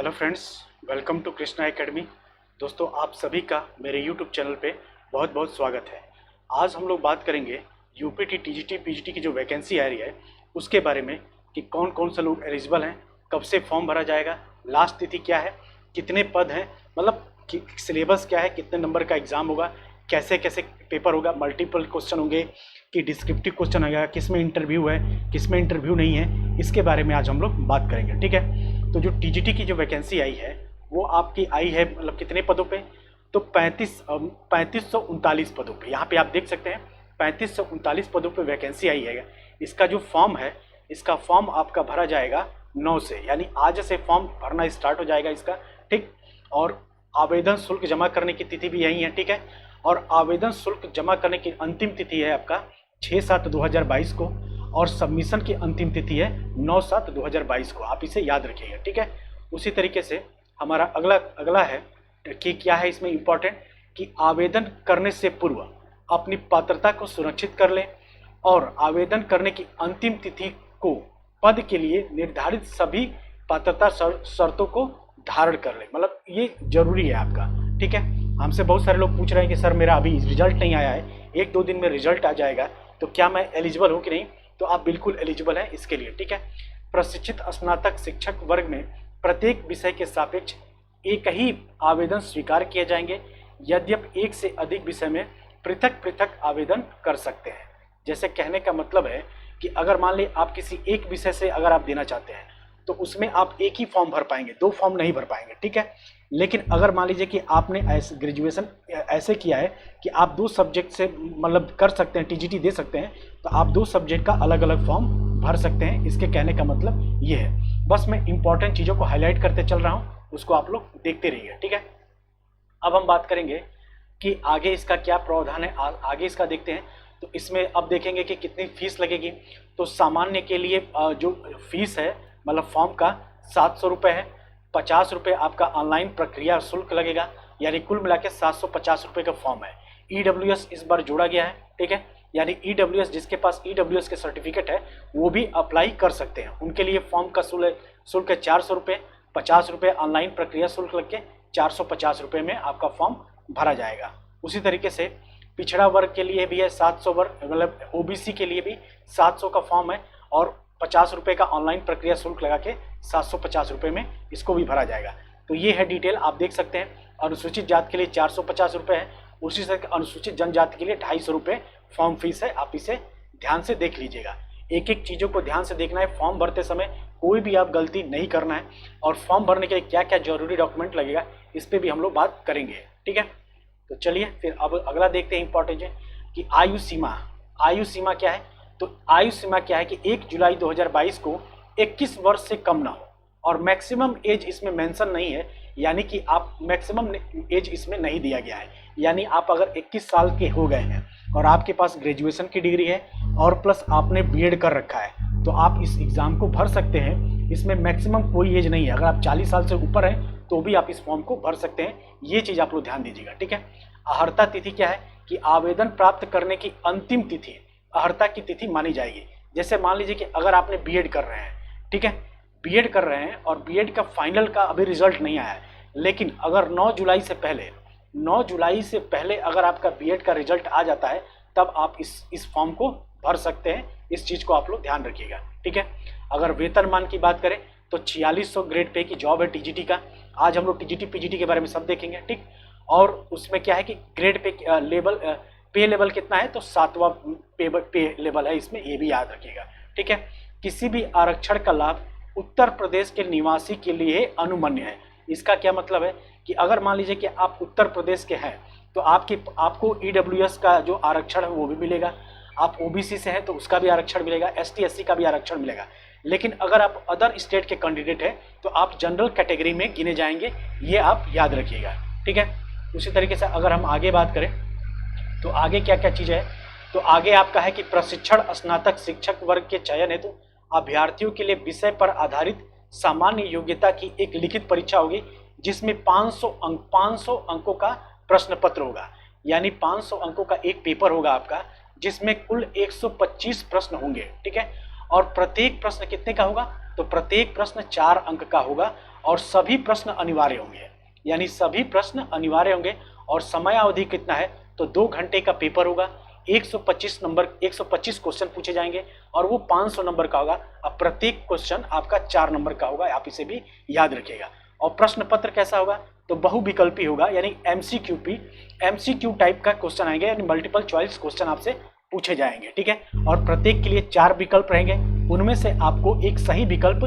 Hello friends, welcome to Krishna academy. दोस्तों, आप सभी का मेरे यूट्यूब चैनल पे बहुत बहुत स्वागत है। आज हम लोग बात करेंगे यूपीटी, टीजीटी, पीजीटी की जो वैकेंसी आ रही है उसके बारे में कि कौन कौन से लोग एलिजिबल हैं, कब से फॉर्म भरा जाएगा, लास्ट तिथि क्या है, कितने पद हैं, मतलब कि सिलेबस क्या है, कितने नंबर का एग्ज़ाम होगा, कैसे कैसे पेपर होगा, मल्टीपल क्वेश्चन होंगे कि डिस्क्रिप्टिव क्वेश्चन आएगा, किस में इंटरव्यू है, किस में इंटरव्यू नहीं है, इसके बारे में आज हम लोग बात करेंगे। ठीक है, तो जो टीजीटी की जो वैकेंसी आई है वो आपकी आई है मतलब कितने पदों पे, तो 3539 पदों पे। यहाँ पे आप देख सकते हैं 3539 पदों पे वैकेंसी आई है। इसका जो फॉर्म है, इसका फॉर्म आपका भरा जाएगा 9 से, यानी आज से फॉर्म भरना स्टार्ट हो जाएगा इसका। ठीक, और आवेदन शुल्क जमा करने की तिथि भी यही है। ठीक है, और आवेदन शुल्क जमा करने की अंतिम तिथि है आपका 6/7/2022 को, और सबमिशन की अंतिम तिथि है 9/7/2022 को। आप इसे याद रखिएगा। ठीक है, उसी तरीके से हमारा अगला है कि क्या है इसमें इम्पोर्टेंट, कि आवेदन करने से पूर्व अपनी पात्रता को सुरक्षित कर लें और आवेदन करने की अंतिम तिथि को पद के लिए निर्धारित सभी पात्रता शर्तों को धारण कर लें। मतलब ये जरूरी है आपका। ठीक है, हमसे बहुत सारे लोग पूछ रहे हैं कि सर मेरा अभी रिजल्ट नहीं आया है, 1-2 दिन में रिजल्ट आ जाएगा, तो क्या मैं एलिजिबल हूँ कि नहीं? तो आप बिल्कुल एलिजिबल हैं इसके लिए। ठीक है, प्रशिक्षित स्नातक शिक्षक वर्ग में प्रत्येक विषय के सापेक्ष एक ही आवेदन स्वीकार किए जाएंगे, यद्यपि एक से अधिक विषय में पृथक पृथक आवेदन कर सकते हैं। जैसे कहने का मतलब है कि अगर मान लीजिए आप किसी एक विषय से अगर आप देना चाहते हैं तो उसमें आप एक ही फॉर्म भर पाएंगे, 2 फॉर्म नहीं भर पाएंगे। ठीक है, लेकिन अगर मान लीजिए कि आपने ऐसे ग्रेजुएशन ऐसे किया है कि आप 2 सब्जेक्ट से मतलब कर सकते हैं, टीजीटी दे सकते हैं, तो आप 2 सब्जेक्ट का अलग अलग फॉर्म भर सकते हैं। इसके कहने का मतलब ये है। बस मैं इंपॉर्टेंट चीज़ों को हाईलाइट करते चल रहा हूँ, उसको आप लोग देखते रहिए। ठीक है, अब हम बात करेंगे कि आगे इसका क्या प्रावधान है। आगे इसका देखते हैं। तो इसमें अब देखेंगे कि कितनी फीस लगेगी। तो सामान्य के लिए जो फीस है मतलब फॉर्म का 700 रुपये है। 50 रुपये आपका ऑनलाइन प्रक्रिया शुल्क लगेगा, यानी कुल मिला के 750 रुपये का फॉर्म है। ईडब्ल्यूएस इस बार जोड़ा गया है। ठीक है, यानी ईडब्ल्यूएस, जिसके पास ईडब्ल्यूएस के सर्टिफिकेट है वो भी अप्लाई कर सकते हैं। उनके लिए फॉर्म का शुल्क है 400 रुपये। 50 रुपये ऑनलाइन प्रक्रिया शुल्क लग के 450 रुपये में आपका फॉर्म भरा जाएगा। उसी तरीके से पिछड़ा वर्ग के लिए भी है 700 वर्ग, मतलब ओबीसी के लिए भी 700 का फॉर्म है, और 50 रुपये का ऑनलाइन प्रक्रिया शुल्क लगा के 750 रुपये में इसको भी भरा जाएगा। तो ये है डिटेल, आप देख सकते हैं। अनुसूचित जाति के लिए 450 रुपये है। उसी तरह अनुसूचित जनजाति के लिए 250 रुपये फॉर्म फीस है। आप इसे ध्यान से देख लीजिएगा। एक एक चीज़ों को ध्यान से देखना है। फॉर्म भरते समय कोई भी आप गलती नहीं करना है, और फॉर्म भरने के लिए क्या क्या जरूरी डॉक्यूमेंट लगेगा इस पर भी हम लोग बात करेंगे। ठीक है, तो चलिए फिर अब अगला देखते हैं। इंपॉर्टेंट है कि आयु सीमा। आयु सीमा क्या है? तो आयु सीमा क्या है कि 1 जुलाई 2022 को 21 वर्ष से कम ना हो, और मैक्सिमम एज इसमें मेंशन नहीं है, यानी कि आप मैक्सिमम एज इसमें नहीं दिया गया है। यानी आप अगर 21 साल के हो गए हैं और आपके पास ग्रेजुएशन की डिग्री है और प्लस आपने बीएड कर रखा है, तो आप इस एग्ज़ाम को भर सकते हैं। इसमें मैक्सिमम कोई एज नहीं है। अगर आप 40 साल से ऊपर हैं तो भी आप इस फॉर्म को भर सकते हैं। ये चीज़ आप लोग ध्यान दीजिएगा। ठीक है, अर्हता तिथि क्या है कि आवेदन प्राप्त करने की अंतिम तिथि अर्हता की तिथि मानी जाएगी। जैसे मान लीजिए कि अगर आपने बीएड कर रहे हैं, ठीक है, बीएड कर रहे हैं और बीएड का फाइनल का अभी रिजल्ट नहीं आया है, लेकिन अगर 9 जुलाई से पहले अगर आपका बीएड का रिजल्ट आ जाता है तब आप इस फॉर्म को भर सकते हैं। इस चीज़ को आप लोग ध्यान रखिएगा। ठीक है, अगर वेतनमान की बात करें तो 4600 ग्रेड पे की जॉब है टीजीटी का। आज हम लोग टीजीटी पीजीटी के बारे में सब देखेंगे। ठीक, और उसमें क्या है कि ग्रेड पे पे लेवल कितना है, तो 7वां पे लेवल है इसमें, ये भी याद रखिएगा। ठीक है, किसी भी आरक्षण का लाभ उत्तर प्रदेश के निवासी के लिए अनुमन्य है। इसका क्या मतलब है कि अगर मान लीजिए कि आप उत्तर प्रदेश के हैं तो आपको ईडब्ल्यूएस का जो आरक्षण है वो भी मिलेगा। आप ओबीसी से हैं तो उसका भी आरक्षण मिलेगा, एसटी एससी का भी आरक्षण मिलेगा। लेकिन अगर आप अदर स्टेट के कैंडिडेट हैं तो आप जनरल कैटेगरी में गिने जाएंगे, ये आप याद रखिएगा। ठीक है, उसी तरीके से अगर हम आगे बात करें तो आगे क्या क्या चीज़ है, तो आगे आपका है कि प्रशिक्षण स्नातक शिक्षक वर्ग के चयन हेतु अभ्यर्थियों के लिए विषय पर आधारित सामान्य योग्यता की एक लिखित परीक्षा होगी, जिसमें 500 अंकों का प्रश्न पत्र होगा। यानी 500 अंकों का एक पेपर होगा आपका, जिसमें कुल 125 प्रश्न होंगे। ठीक है, और प्रत्येक प्रश्न कितने का होगा, तो प्रत्येक प्रश्न 4 अंक का होगा और सभी प्रश्न अनिवार्य होंगे, यानी सभी प्रश्न अनिवार्य होंगे। और समय अवधि कितना है, तो 2 घंटे का पेपर होगा। 125 क्वेश्चन पूछे जाएंगे और वो 500 नंबर का होगा। अब प्रत्येक क्वेश्चन आपका 4 नंबर का होगा, आप इसे भी याद रखिएगा। और प्रश्न पत्र कैसा होगा, तो बहुविकल्पी होगा, यानी एमसीक्यू टाइप का क्वेश्चन आएंगे, यानी मल्टीपल चॉइस क्वेश्चन आपसे पूछे जाएंगे, ठीक है। और प्रत्येक के लिए 4 विकल्प रहेंगे, उनमें से आपको एक सही विकल्प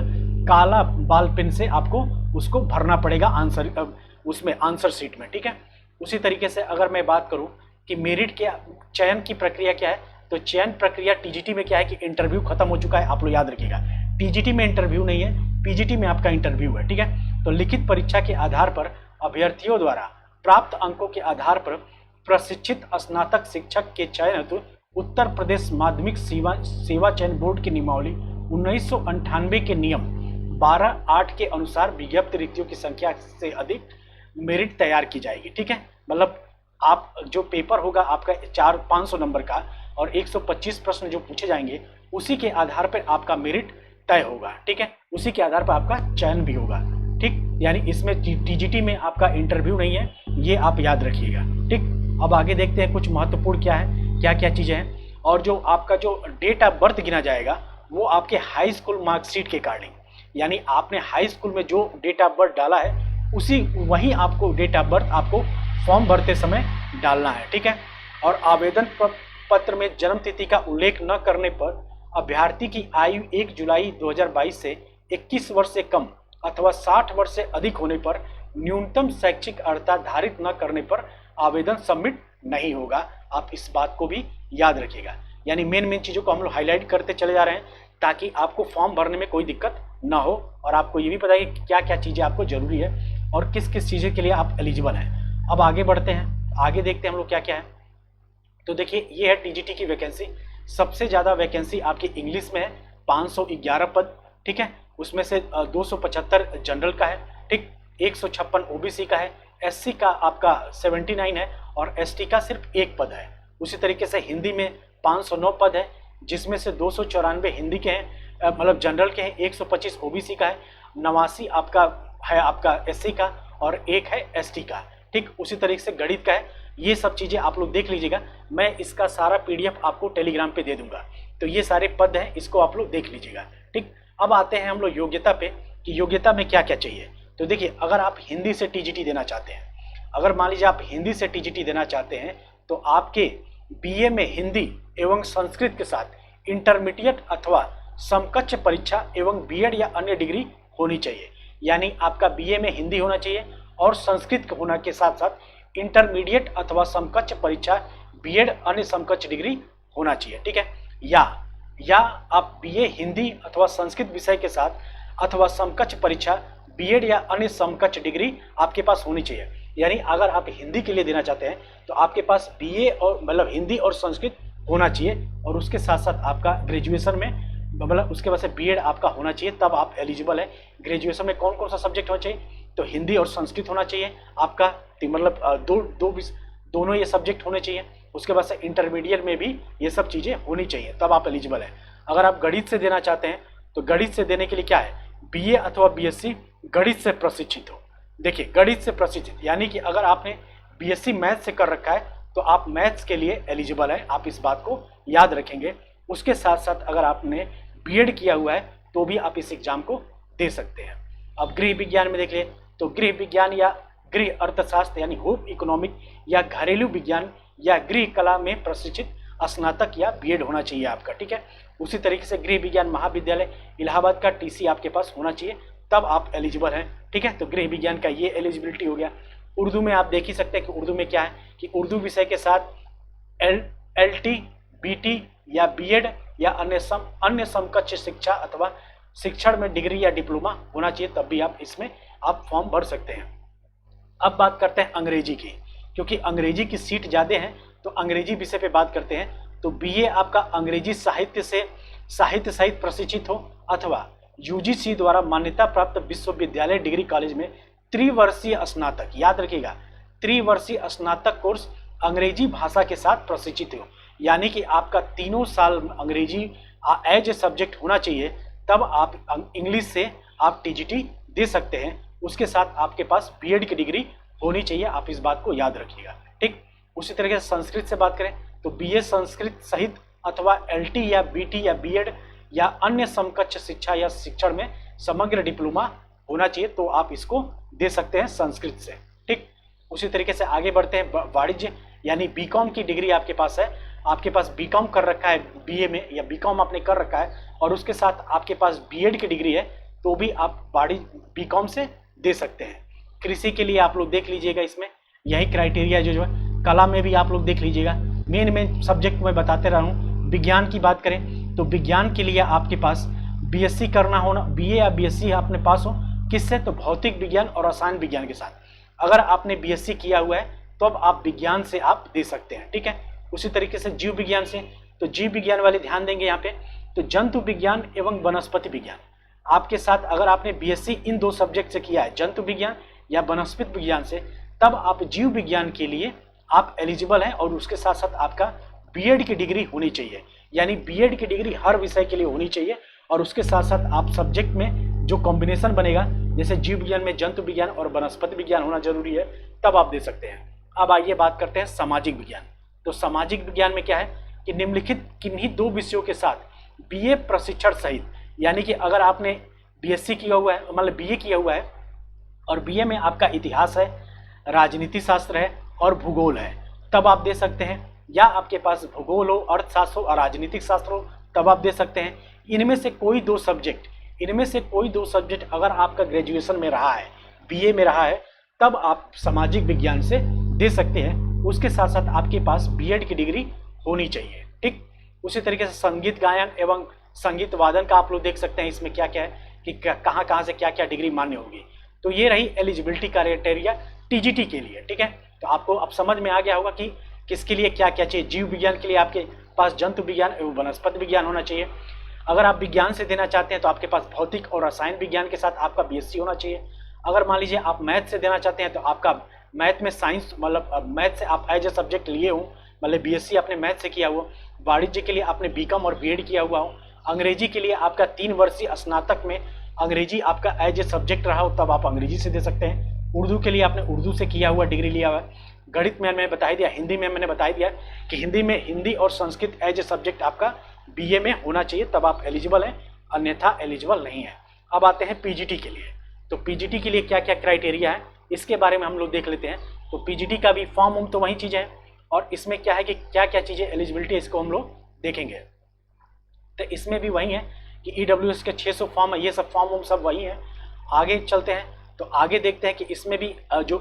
काला बाल पेन से आपको उसको भरना पड़ेगा आंसर शीट में, ठीक है। उसी तरीके से अगर मैं बात करूं कि मेरिट के चयन की प्रक्रिया क्या है, तो चयन प्रक्रिया टीजीटी में क्या है कि इंटरव्यू खत्म हो चुका है, आप लोग याद रखिएगा। टीजीटी में इंटरव्यू नहीं है, पीजीटी में आपका इंटरव्यू है, ठीक है। तो लिखित परीक्षा के आधार पर अभ्यर्थियों द्वारा प्राप्त अंकों के आधार पर प्रशिक्षित स्नातक शिक्षक के चयन हेतु उत्तर प्रदेश माध्यमिक सेवा चयन बोर्ड की नियमावली 1998 के नियम 12(8) के अनुसार विज्ञप्त रिक्तियों की संख्या से अधिक मेरिट तैयार की जाएगी, ठीक है। मतलब आप जो पेपर होगा आपका 500 नंबर का और 125 प्रश्न जो पूछे जाएंगे उसी के आधार पर आपका मेरिट तय होगा, ठीक है। उसी के आधार पर आपका चयन भी होगा, ठीक। यानी इसमें टीजीटी में आपका इंटरव्यू नहीं है, ये आप याद रखिएगा, ठीक। अब आगे देखते हैं कुछ महत्वपूर्ण क्या है, क्या क्या चीजें हैं। और जो आपका जो डेट ऑफ बर्थ गिना जाएगा वो आपके हाई स्कूल मार्कशीट के अकॉर्डिंग, यानी आपने हाई स्कूल में जो डेट ऑफ बर्थ डाला है उसी वही आपको डेट ऑफ बर्थ आपको फॉर्म भरते समय डालना है, ठीक है। और आवेदन पत्र में जन्म तिथि का उल्लेख न करने पर अभ्यर्थी की आयु 1 जुलाई 2022 से 21 वर्ष से कम अथवा 60 वर्ष से अधिक होने पर न्यूनतम शैक्षिक अर्हता धारित न करने पर आवेदन सबमिट नहीं होगा। आप इस बात को भी याद रखिएगा। यानी मेन चीज़ों को हम लोग हाईलाइट करते चले जा रहे हैं ताकि आपको फॉर्म भरने में कोई दिक्कत ना हो और आपको ये भी पता है कि क्या क्या चीज़ें आपको जरूरी है और किस किस चीज़ें के लिए आप एलिजिबल हैं। अब आगे बढ़ते हैं, आगे देखते हैं हम लोग क्या क्या है। तो देखिए ये है टीजीटी की वैकेंसी। सबसे ज़्यादा वैकेंसी आपकी इंग्लिश में है, 511 पद, ठीक है। उसमें से 275 जनरल का है, ठीक। 156 ओबीसी का है, एससी का आपका 79 है और एसटी का सिर्फ 1 पद है। उसी तरीके से हिंदी में 509 पद है, जिसमें से 294 हिंदी के हैं, मतलब जनरल के हैं, 125 ओबीसी का है, 89 आपका है आपका एससी का और 1 है एसटी का, ठीक। उसी तरीके से गणित का है। ये सब चीज़ें आप लोग देख लीजिएगा, मैं इसका सारा पीडीएफ आपको टेलीग्राम पे दे दूंगा। तो ये सारे पद हैं, इसको आप लोग देख लीजिएगा, ठीक। अब आते हैं हम लोग योग्यता पे कि योग्यता में क्या क्या चाहिए। तो देखिए अगर आप हिंदी से टीजीटी देना चाहते हैं, अगर मान लीजिए आप हिंदी से टीजीटी देना चाहते हैं तो आपके बीए में हिंदी एवं संस्कृत के साथ इंटरमीडिएट अथवा समकक्ष परीक्षा एवं बीएड या अन्य डिग्री होनी चाहिए। यानी आपका बीए में हिंदी होना चाहिए और संस्कृत होना के साथ साथ इंटरमीडिएट अथवा समकक्ष परीक्षा बीएड अन्य समकक्ष डिग्री होना चाहिए, ठीक है। या आप बीए हिंदी अथवा संस्कृत विषय के साथ अथवा समकक्ष परीक्षा बीएड या अन्य समकक्ष डिग्री आपके पास होनी चाहिए। यानी अगर आप हिंदी के लिए देना चाहते हैं तो आपके पास बीए और मतलब हिंदी और संस्कृत होना चाहिए और उसके साथ साथ आपका ग्रेजुएशन में मतलब उसके बाद से बीएड आपका होना चाहिए, तब आप एलिजिबल है। ग्रेजुएशन में कौन कौन सा सब्जेक्ट होना चाहिए, तो हिंदी और संस्कृत होना चाहिए आपका, मतलब दोनों ये सब्जेक्ट होने चाहिए। उसके बाद से इंटरमीडिएट में भी ये सब चीज़ें होनी चाहिए, तब आप एलिजिबल हैं। अगर आप गणित से देना चाहते हैं तो गणित से देने के लिए क्या है, बीए अथवा बीएससी गणित से प्रशिक्षित हो। देखिए गणित से प्रशिक्षित यानी कि अगर आपने बीएससी मैथ से कर रखा है तो आप मैथ्स के लिए एलिजिबल हैं, आप इस बात को याद रखेंगे। उसके साथ साथ अगर आपने बीएड किया हुआ है तो भी आप इस एग्जाम को दे सकते हैं। अब गृह विज्ञान में देख लिए तो गृह विज्ञान या गृह अर्थशास्त्र यानी होम इकोनॉमिक या घरेलू विज्ञान या गृह कला में प्रशिक्षित स्नातक या बीएड होना चाहिए आपका, ठीक है। उसी तरीके से गृह विज्ञान महाविद्यालय इलाहाबाद का टीसी आपके पास होना चाहिए, तब आप एलिजिबल हैं, ठीक है। तो गृह विज्ञान का ये एलिजिबिलिटी हो गया। उर्दू में आप देख ही सकते हैं कि उर्दू में क्या है कि उर्दू विषय के साथ एलटी बीटी या बीएड या अन्य समकक्ष शिक्षा अथवा शिक्षण में डिग्री या डिप्लोमा होना चाहिए, तब भी आप इसमें आप फॉर्म भर सकते हैं। अब बात करते हैं अंग्रेजी की, क्योंकि अंग्रेजी की सीट ज़्यादा है तो अंग्रेजी विषय पे बात करते हैं। तो बीए आपका अंग्रेजी साहित्य सहित प्रशिक्षित हो अथवा यूजीसी द्वारा मान्यता प्राप्त विश्वविद्यालय डिग्री कॉलेज में त्रिवर्षीय स्नातक, याद रखिएगा त्रिवर्षीय स्नातक कोर्स अंग्रेजी भाषा के साथ प्रशिक्षित हो। यानी कि आपका 3 साल अंग्रेजी एज ए सब्जेक्ट होना चाहिए, तब आप इंग्लिश से आप टीजीटी दे सकते हैं। उसके साथ आपके पास बीएड की डिग्री होनी चाहिए। आप इस बात को याद रखिएगा, ठीक। उसी तरीके से संस्कृत से बात करें तो बीए संस्कृत सहित अथवा एलटी या बीटी या बीएड या अन्य समकक्ष शिक्षा या शिक्षण में समग्र डिप्लोमा होना चाहिए, तो आप इसको दे सकते हैं संस्कृत से, ठीक। उसी तरीके से आगे बढ़ते हैं, वाणिज्य यानी बीकॉम की डिग्री आपके पास है, आपके पास बीकॉम कर रखा है बीए में या बीकॉम आपने कर रखा है और उसके साथ आपके पास बीएड की डिग्री है, तो भी आप बीकॉम से दे सकते हैं। कृषि के लिए आप लोग देख लीजिएगा, इसमें यही क्राइटेरिया जो है। कला में भी आप लोग देख लीजिएगा, मेन सब्जेक्ट मैं बताते रहा हूँ। विज्ञान की बात करें तो विज्ञान के लिए आपके पास बीएससी करना होना, बीए या बीएससी आपने पास हो किससे, तो भौतिक विज्ञान और रसायन विज्ञान के साथ। अगर आपने बीएससी किया हुआ है तो अब आप विज्ञान से आप दे सकते हैं, ठीक है। उसी तरीके से जीव विज्ञान से, तो जीव विज्ञान वाले ध्यान देंगे यहाँ पे, तो जंतु विज्ञान एवं वनस्पति विज्ञान आपके साथ अगर आपने बीएससी इन 2 सब्जेक्ट से किया है, जंतु विज्ञान या वनस्पति विज्ञान से, तब आप जीव विज्ञान के लिए आप एलिजिबल हैं और उसके साथ साथ आपका बीएड की डिग्री होनी चाहिए, यानी बीएड की डिग्री हर विषय के लिए होनी चाहिए। और उसके साथ साथ आप सब्जेक्ट में जो कॉम्बिनेशन बनेगा, जैसे जीव विज्ञान में जंतु विज्ञान और वनस्पति विज्ञान होना जरूरी है, तब आप दे सकते हैं। अब आइए बात करते हैं सामाजिक विज्ञान। तो सामाजिक विज्ञान में क्या है कि निम्नलिखित किन्हीं 2 विषयों के साथ बीए प्रशिक्षण सहित, यानी कि अगर आपने बीएससी किया हुआ है, मतलब बीए किया हुआ है और बीए में आपका इतिहास है, राजनीति शास्त्र है और भूगोल है, तब आप दे सकते हैं। या आपके पास भूगोल हो, अर्थशास्त्र हो और राजनीतिक शास्त्र हो, तब आप दे सकते हैं। इनमें से कोई 2 सब्जेक्ट अगर आपका ग्रेजुएशन में रहा है, बीए में रहा है, तब आप सामाजिक विज्ञान से दे सकते हैं। उसके साथ साथ आपके पास बीएड की डिग्री होनी चाहिए, ठीक। उसी तरीके से संगीत गायन एवं संगीत वादन का आप लोग देख सकते हैं, इसमें क्या क्या है कि कहाँ से क्या क्या डिग्री मान्य होगी। तो ये रही एलिजिबिलिटी क्राइटेरिया टीजीटी के लिए, ठीक है। तो आपको अब समझ में आ गया होगा कि किसके लिए क्या क्या चाहिए। जीव विज्ञान के लिए आपके पास जंतु विज्ञान एवं वनस्पति विज्ञान होना चाहिए। अगर आप विज्ञान से देना चाहते हैं तो आपके पास भौतिक और रसायन विज्ञान के साथ आपका बीएससी होना चाहिए। अगर मान लीजिए आप मैथ से देना चाहते हैं तो आपका मैथ में साइंस, मतलब मैथ से आप एज ए सब्जेक्ट लिए हो, मतलब बीएससी आपने मैथ से किया हुआ। वाणिज्य के लिए आपने बीकॉम और बीएड किया हुआ हो। अंग्रेजी के लिए आपका 3 वर्षीय स्नातक में अंग्रेजी आपका एज ए सब्जेक्ट रहा हो, तब आप अंग्रेजी से दे सकते हैं। उर्दू के लिए आपने उर्दू से किया हुआ डिग्री लिया हुआ है। गणित में मैंने बता दिया, हिंदी में मैंने बता दिया कि हिंदी और संस्कृत एज ए सब्जेक्ट आपका बीए में होना चाहिए, तब आप एलिजिबल हैं, अन्यथा एलिजिबल नहीं है। अब आते हैं पीजीटी के लिए। तो पीजीटी के लिए क्या क्या क्राइटेरिया है, इसके बारे में हम लोग देख लेते हैं। तो पीजीटी का भी फॉर्म तो वही चीज़ है, और इसमें क्या है कि क्या क्या चीज़ें एलिजिबिलिटी, इसको हम लोग देखेंगे। तो इसमें भी वही है कि ईडब्ल्यूएस के 600 फॉर्म है, ये सब फॉर्म सब वही है। आगे चलते हैं तो आगे देखते हैं कि इसमें भी जो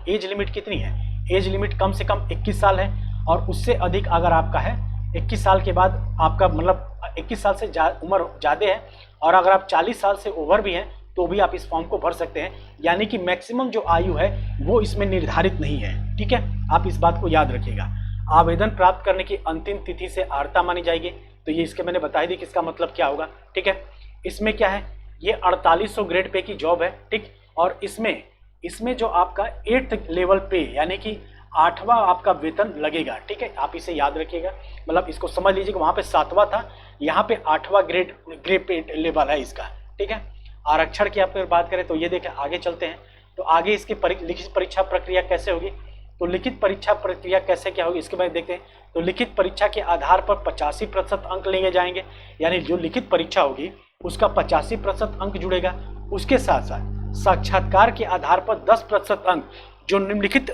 एज लिमिट कितनी है। एज लिमिट कम से कम 21 साल है, और उससे अधिक अगर आपका है 21 साल के बाद आपका, मतलब 21 साल से उम्र ज़्यादा है, और अगर आप 40 साल से ओवर भी हैं तो भी आप इस फॉर्म को भर सकते हैं। यानी कि मैक्सिमम जो आयु है वो इसमें निर्धारित नहीं है, ठीक है। आप इस बात को याद रखिएगा। आवेदन प्राप्त करने की अंतिम तिथि से आर्ता मानी जाएगी, तो ये इसके मैंने बता दी कि इसका मतलब क्या होगा, ठीक है। इसमें क्या है, ये 4800 ग्रेड पे की जॉब है, ठीक। और इसमें जो आपका 8th लेवल पे, यानी कि 8वां आपका वेतन लगेगा, ठीक है। आप इसे याद रखिएगा, मतलब इसको समझ लीजिए कि वहाँ पे 7वां था, यहाँ पे 8वां ग्रेड पे लेवल है इसका, ठीक है। आरक्षण की आप बात करें तो ये देखें, आगे चलते हैं तो आगे इसकी लिखित परीक्षा प्रक्रिया कैसे होगी। तो लिखित परीक्षा प्रक्रिया कैसे क्या होगी इसके बारे में देखते हैं। तो लिखित परीक्षा के आधार पर 85% अंक लिए जाएंगे, यानी जो लिखित परीक्षा होगी उसका 85% अंक जुड़ेगा। उसके साथ साथ साक्षात्कार के आधार पर 10% अंक जो निम्नलिखित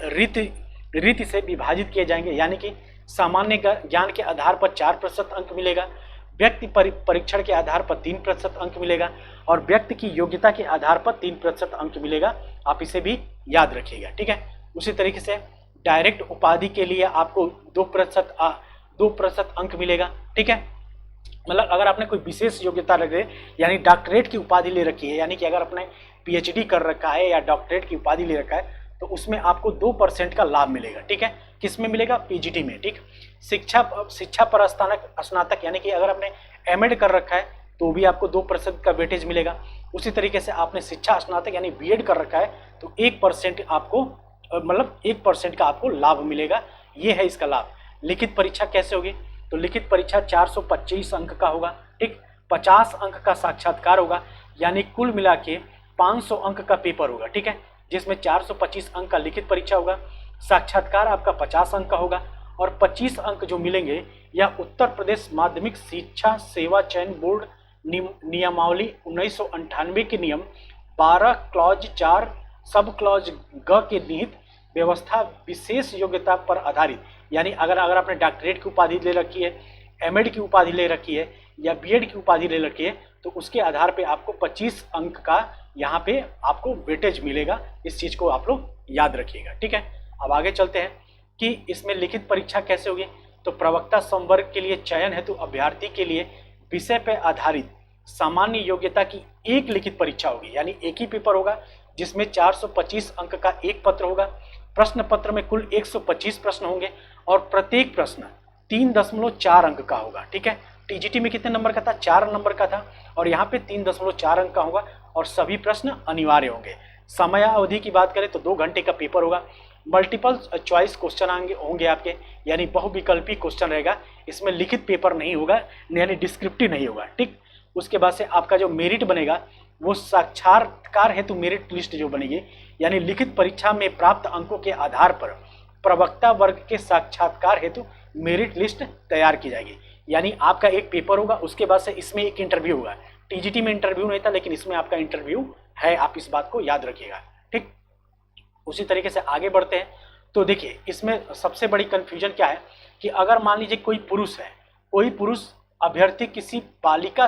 रीति से विभाजित किए जाएंगे, यानी कि सामान्य ज्ञान के आधार पर 4% अंक मिलेगा, व्यक्ति परीक्षण के आधार पर 3% अंक मिलेगा, और व्यक्ति की योग्यता के आधार पर 3% अंक मिलेगा। आप इसे भी याद रखिएगा, ठीक है। उसी तरीके से डायरेक्ट उपाधि के लिए आपको 2% अंक मिलेगा, ठीक है। मतलब अगर आपने कोई विशेष योग्यता रखे, यानी डॉक्टरेट की उपाधि ले रखी है, यानी कि अगर आपने पीएचडी कर रखा है या डॉक्टरेट की उपाधि ले रखा है, तो उसमें आपको 2% का लाभ मिलेगा, ठीक है। किस में मिलेगा, पीजीटी में, ठीक। शिक्षा पर स्नातक, यानी कि अगर आपने एमएड कर रखा है तो भी आपको 2% का वेटेज मिलेगा। उसी तरीके से आपने शिक्षा स्नातक यानी बीएड कर रखा है तो 1% आपको, मतलब 1% का आपको लाभ मिलेगा। ये है इसका लाभ। लिखित परीक्षा कैसे होगी, तो लिखित परीक्षा 425 अंक का होगा, ठीक। 50 अंक का साक्षात्कार होगा, यानी कुल मिला के 500 अंक का पेपर होगा, ठीक है, जिसमें 425 अंक का लिखित परीक्षा होगा। साक्षात्कार आपका 50 अंक का होगा और 25 अंक जो मिलेंगे यह उत्तर प्रदेश माध्यमिक शिक्षा सेवा चयन बोर्ड नियमावली 1998 के नियम 12 क्लॉज 4 सब क्लॉज ग के निहित व्यवस्था विशेष योग्यता पर आधारित, यानी अगर आपने डॉक्टरेट की उपाधि ले रखी है, एमएड की उपाधि ले रखी है या बीएड की उपाधि ले रखी है, तो उसके आधार पे आपको 25 अंक का यहाँ पे आपको वेटेज मिलेगा। इस चीज को आप लोग याद रखिएगा, ठीक है। अब आगे चलते हैं कि इसमें लिखित परीक्षा कैसे होगी। तो प्रवक्ता संवर्ग के लिए चयन हेतु अभ्यर्थी के लिए विषय पर आधारित सामान्य योग्यता की एक लिखित परीक्षा होगी, यानी एक ही पेपर होगा जिसमें 425 अंक का एक पत्र होगा। प्रश्न पत्र में कुल 125 प्रश्न होंगे और प्रत्येक प्रश्न 3.4 अंक का होगा, ठीक है। टीजीटी में कितने नंबर का था? 4 नंबर का था और यहाँ पे 3.4 अंक का होगा और सभी प्रश्न अनिवार्य होंगे। समय अवधि की बात करें तो 2 घंटे का पेपर होगा। मल्टीपल चॉइस क्वेश्चन होंगे आपके, यानी बहुविकल्पी क्वेश्चन रहेगा। इसमें लिखित पेपर नहीं होगा, यानी डिस्क्रिप्टिव नहीं होगा, ठीक। उसके बाद से आपका जो मेरिट बनेगा वो साक्षात्कार हेतु मेरिट लिस्ट जो बनेगी, यानी लिखित परीक्षा में प्राप्त अंकों के आधार पर प्रवक्ता वर्ग के साक्षात्कार हेतु मेरिट लिस्ट तैयार की जाएगी। यानी आपका एक पेपर होगा, उसके बाद से इसमें एक इंटरव्यू होगा। टीजीटी में इंटरव्यू नहीं था, लेकिन इसमें आपका इंटरव्यू है, आप इस बात को याद रखिएगा, ठीक। उसी तरीके से आगे बढ़ते हैं। तो देखिए इसमें सबसे बड़ी कंफ्यूजन क्या है कि अगर मान लीजिए कोई पुरुष है, कोई पुरुष अभ्यर्थी किसी बालिका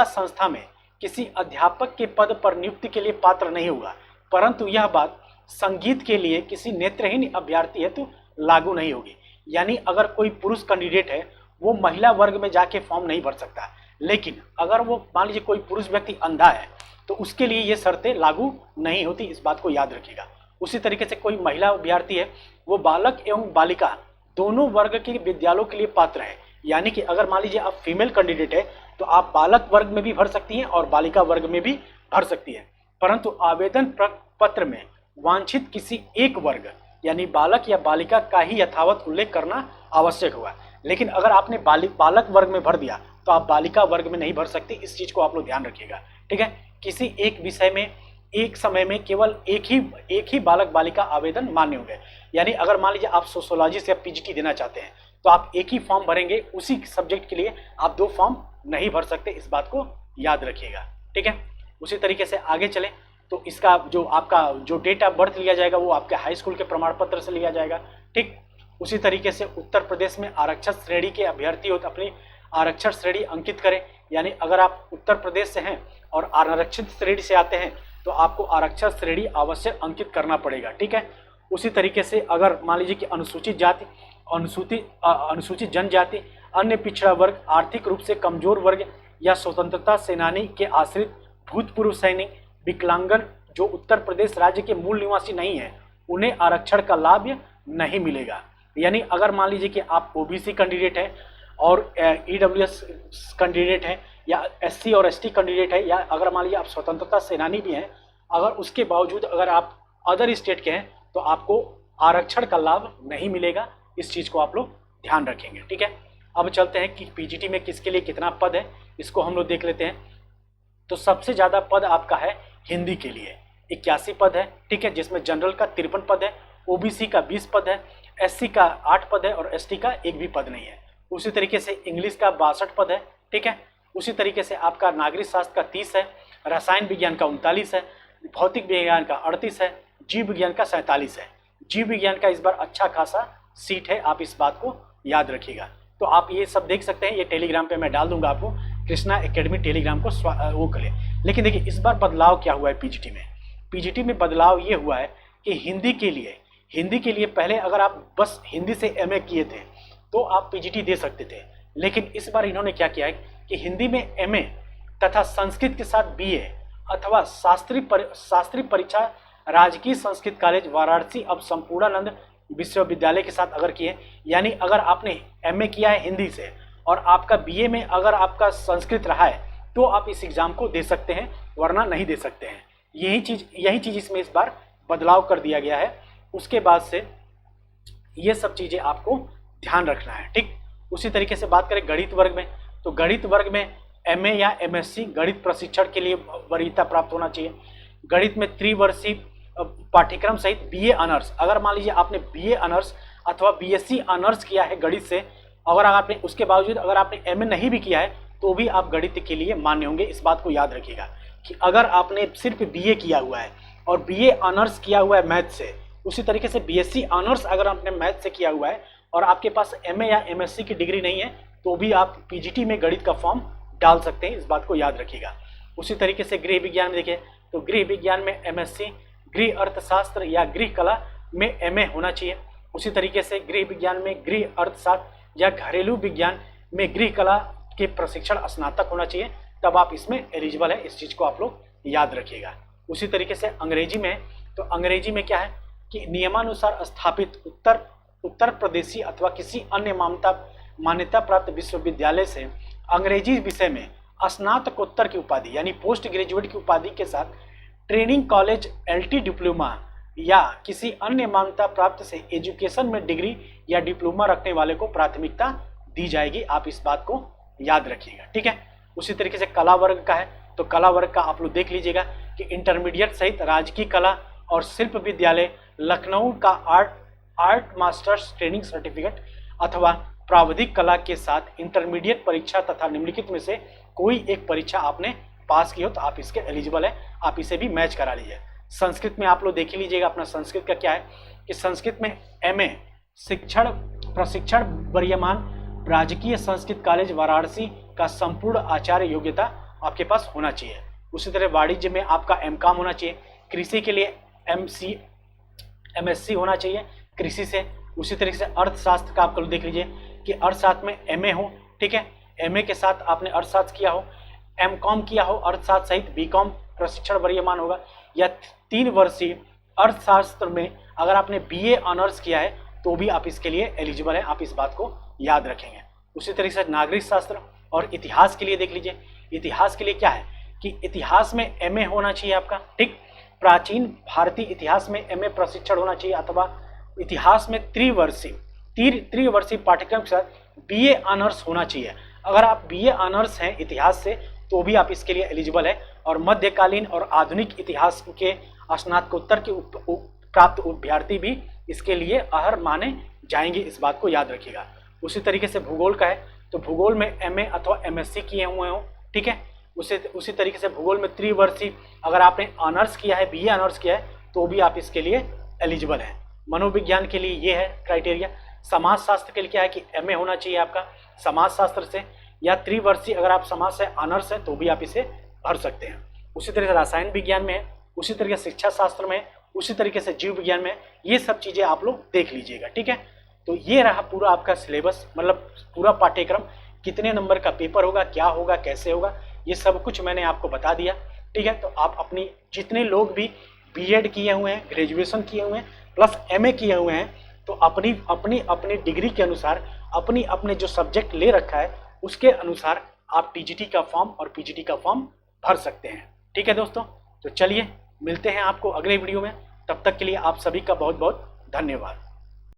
संस्था में किसी अध्यापक के पद पर नियुक्ति के लिए पात्र नहीं होगा, परंतु यह बात संगीत के लिए किसी नेत्रहीन अभ्यर्थी है तो लागू नहीं होगी। यानी अगर कोई पुरुष कैंडिडेट है वो महिला वर्ग में जाके फॉर्म नहीं भर सकता, लेकिन अगर वो मान लीजिए कोई पुरुष व्यक्ति अंधा है तो उसके लिए ये शर्तें लागू नहीं होती, इस बात को याद रखिएगा। उसी तरीके से कोई महिला अभ्यर्थी है वो बालक एवं बालिका दोनों वर्ग के विद्यालयों के लिए पात्र है, यानी कि अगर मान लीजिए आप फीमेल कैंडिडेट है तो आप बालक वर्ग में भी भर सकती हैं और बालिका वर्ग में भी भर सकती हैं, परंतु आवेदन पत्र में वांछित किसी एक वर्ग यानी बालक या बालिका का ही यथावत उल्लेख करना आवश्यक होगा। लेकिन अगर आपने बालक वर्ग में भर दिया तो आप बालिका वर्ग में नहीं भर सकते, इस चीज को आप लोग ध्यान रखिएगा, ठीक है। किसी एक विषय में एक समय में केवल एक ही बालक बालिका आवेदन मान्य होंगे, यानी अगर मान लीजिए आप सोशियोलॉजी से पीजीटी देना चाहते हैं तो आप एक ही फॉर्म भरेंगे, उसी सब्जेक्ट के लिए आप 2 फॉर्म नहीं भर सकते, इस बात को याद रखिएगा, ठीक है। उसी तरीके से आगे चले तो इसका जो आपका जो डेट ऑफ बर्थ लिया जाएगा वो आपके हाई स्कूल के प्रमाण पत्र से लिया जाएगा, ठीक। उसी तरीके से उत्तर प्रदेश में आरक्षित श्रेणी के अभ्यर्थी हो तो अपनी आरक्षण श्रेणी अंकित करें, यानी अगर आप उत्तर प्रदेश से हैं और आरक्षित श्रेणी से आते हैं तो आपको आरक्षण श्रेणी अवश्य अंकित करना पड़ेगा, ठीक है। उसी तरीके से अगर मान लीजिए कि अनुसूचित जाति, अनुसूचित जनजाति, अन्य पिछड़ा वर्ग, आर्थिक रूप से कमजोर वर्ग या स्वतंत्रता सेनानी के आश्रित, भूतपूर्व सैनिक, विकलांगन जो उत्तर प्रदेश राज्य के मूल निवासी नहीं है उन्हें आरक्षण का लाभ नहीं मिलेगा। यानी अगर मान लीजिए कि आप ओबीसी कैंडिडेट है और ईडब्ल्यूएस कैंडिडेट है या एससी और एसटी कैंडिडेट है, या अगर मान लीजिए आप स्वतंत्रता सेनानी भी हैं, अगर उसके बावजूद अगर आप अदर स्टेट के हैं तो आपको आरक्षण का लाभ नहीं मिलेगा, इस चीज को आप लोग ध्यान रखेंगे, ठीक है। अब चलते हैं कि पीजीटी में किसके लिए कितना पद है, इसको हम लोग देख लेते हैं। तो सबसे ज्यादा पद आपका है हिंदी के लिए 81 पद है, ठीक है, जिसमें जनरल का 53 पद है, ओबीसी का 20 पद है, एससी का 8 पद है और एसटी का एक भी पद नहीं है। उसी तरीके से इंग्लिश का 62 पद है, ठीक है। उसी तरीके से आपका नागरिक शास्त्र का 30 है, रसायन विज्ञान का 39 है, भौतिक विज्ञान का 38 है, जीव विज्ञान का 47 है। जीव विज्ञान का इस बार अच्छा खासा सीट है, आप इस बात को याद रखिएगा। तो आप ये सब देख सकते हैं, ये टेलीग्राम पे मैं डाल दूंगा आपको, कृष्णा एकेडमी टेलीग्राम को वो करें। लेकिन देखिए इस बार बदलाव क्या हुआ है पीजीटी में। पीजीटी में बदलाव ये हुआ है कि हिंदी के लिए पहले अगर आप बस हिंदी से एमए किए थे तो आप पीजीटी दे सकते थे, लेकिन इस बार इन्होंने क्या किया है कि हिंदी में एमए तथा संस्कृत के साथ बीए अथवा शास्त्री परीक्षा राजकीय संस्कृत कॉलेज वाराणसी अब संपूर्णानंद विश्वविद्यालय के साथ अगर किए, यानी अगर आपने एमए किया है हिंदी से और आपका बीए में अगर आपका संस्कृत रहा है तो आप इस एग्जाम को दे सकते हैं, वरना नहीं दे सकते हैं। यही चीज इसमें इस बार बदलाव कर दिया गया है। उसके बाद से ये सब चीजें आपको ध्यान रखना है, ठीक। उसी तरीके से बात करें गणित वर्ग में, तो गणित वर्ग में एमए या एमएससी गणित प्रशिक्षण के लिए वरीयता प्राप्त होना चाहिए। गणित में त्रिवर्षीय पाठ्यक्रम सहित बीए ऑनर्स, अगर मान लीजिए आपने बीए ऑनर्स अथवा बीएससी ऑनर्स किया है गणित से, अगर आपने उसके बावजूद अगर आपने एमए नहीं भी किया है तो भी आप गणित के लिए मान्य होंगे। इस बात को याद रखिएगा कि अगर आपने सिर्फ बीए किया हुआ है और बीए ऑनर्स किया हुआ है मैथ से, उसी तरीके से बीएससी ऑनर्स अगर आपने मैथ से किया हुआ है और आपके पास एमए या एमएससी की डिग्री नहीं है तो भी आप पीजीटी में गणित का फॉर्म डाल सकते हैं। इस बात को याद रखिएगा। उसी तरीके से गृह विज्ञान में देखिए तो गृह विज्ञान में एमएससी, गृह अर्थशास्त्र या गृह कला में एमए होना चाहिए। उसी तरीके से गृह विज्ञान में गृह अर्थशास्त्र या घरेलू विज्ञान में गृह कला के प्रशिक्षण स्नातक होना चाहिए, तब आप इसमें एलिजिबल है। इस चीज़ को आप लोग याद रखिएगा। उसी तरीके से अंग्रेजी में, तो अंग्रेजी में क्या है कि नियमानुसार स्थापित उत्तर प्रदेशी अथवा किसी अन्य मान्यता प्राप्त विश्वविद्यालय से अंग्रेजी विषय में स्नातकोत्तर की उपाधि यानी पोस्ट ग्रेजुएट की उपाधि के साथ ट्रेनिंग कॉलेज, एलटी डिप्लोमा या किसी अन्य मान्यता प्राप्त से एजुकेशन में डिग्री या डिप्लोमा रखने वाले को प्राथमिकता दी जाएगी। आप इस बात को याद रखिएगा, ठीक है। उसी तरीके से कला वर्ग का है तो कला वर्ग का आप लोग देख लीजिएगा कि इंटरमीडिएट सहित राजकीय कला और शिल्प विद्यालय लखनऊ का आर्ट मास्टर्स ट्रेनिंग सर्टिफिकेट अथवा प्राविधिक कला के साथ इंटरमीडिएट परीक्षा तथा निम्नलिखित में से कोई एक परीक्षा आपने पास की हो तो आप इसके एलिजिबल है। आप इसे भी मैच करा लीजिए। संस्कृत में आप लोग देख लीजिएगा अपना संस्कृत का क्या है कि संस्कृत में एमए शिक्षण प्रशिक्षण वर्यमान राजकीय संस्कृत कॉलेज वाराणसी का संपूर्ण आचार्य योग्यता आपके पास होना चाहिए। उसी तरह वाणिज्य में आपका एमकॉम होना चाहिए। कृषि के लिए एमएससी होना चाहिए कृषि से। उसी तरीके से अर्थशास्त्र का आप लोग देख लीजिए कि अर्थशास्त्र में एमए हो, ठीक है, एमए के साथ आपने अर्थशास्त्र किया हो, एमकॉम किया हो अर्थशास्त्र सहित, बीकॉम प्रशिक्षण वर्यमान होगा, या 3 वर्षीय अर्थशास्त्र में अगर आपने बीए ऑनर्स किया है तो भी आप इसके लिए एलिजिबल है। आप इस बात को याद रखेंगे। उसी तरीके से नागरिक शास्त्र और इतिहास के लिए देख लीजिए। इतिहास के लिए क्या है कि इतिहास में एमए होना चाहिए आपका, ठीक। प्राचीन भारतीय इतिहास में एमए प्रशिक्षण होना चाहिए अथवा इतिहास में त्रिवर्षीय पाठ्यक्रम के साथ बीए ऑनर्स होना चाहिए। अगर आप बीए ऑनर्स हैं इतिहास से तो भी आप इसके लिए एलिजिबल है। और मध्यकालीन और आधुनिक इतिहास के स्नातकोत्तर के प्राप्त अभ्यर्थी भी इसके लिए अर्ह माने जाएंगे। इस बात को याद रखिएगा। उसी तरीके से भूगोल का है तो भूगोल में एमए अथवा एमएससी किए हुए हो, ठीक है। उसी तरीके से भूगोल में त्रिवर्षीय अगर आपने ऑनर्स किया है, बीए ऑनर्स किया है तो भी आप इसके लिए एलिजिबल हैं। मनोविज्ञान के लिए ये है क्राइटेरिया। समाज शास्त्र के लिए क्या है कि एमए होना चाहिए आपका समाज शास्त्र से, या त्रिवर्षीय अगर आप समाज से ऑनर्स है तो भी आप इसे भर सकते हैं। उसी तरह से रसायन विज्ञान में है, उसी तरीके से शिक्षा शास्त्र में, उसी तरीके से जीव विज्ञान में, ये सब चीज़ें आप लोग देख लीजिएगा, ठीक है। तो ये रहा पूरा आपका सिलेबस, मतलब पूरा पाठ्यक्रम, कितने नंबर का पेपर होगा, क्या होगा, कैसे होगा, ये सब कुछ मैंने आपको बता दिया, ठीक है। तो आप अपनी जितने लोग भी बीएड किए हुए हैं, ग्रेजुएशन किए हुए हैं, प्लस एमए किए हुए हैं, तो अपनी डिग्री के अनुसार अपने जो सब्जेक्ट ले रखा है उसके अनुसार आप टीजीटी का फॉर्म और पीजीटी का फॉर्म भर सकते हैं, ठीक है दोस्तों। तो चलिए मिलते हैं आपको अगले वीडियो में। तब तक के लिए आप सभी का बहुत बहुत धन्यवाद।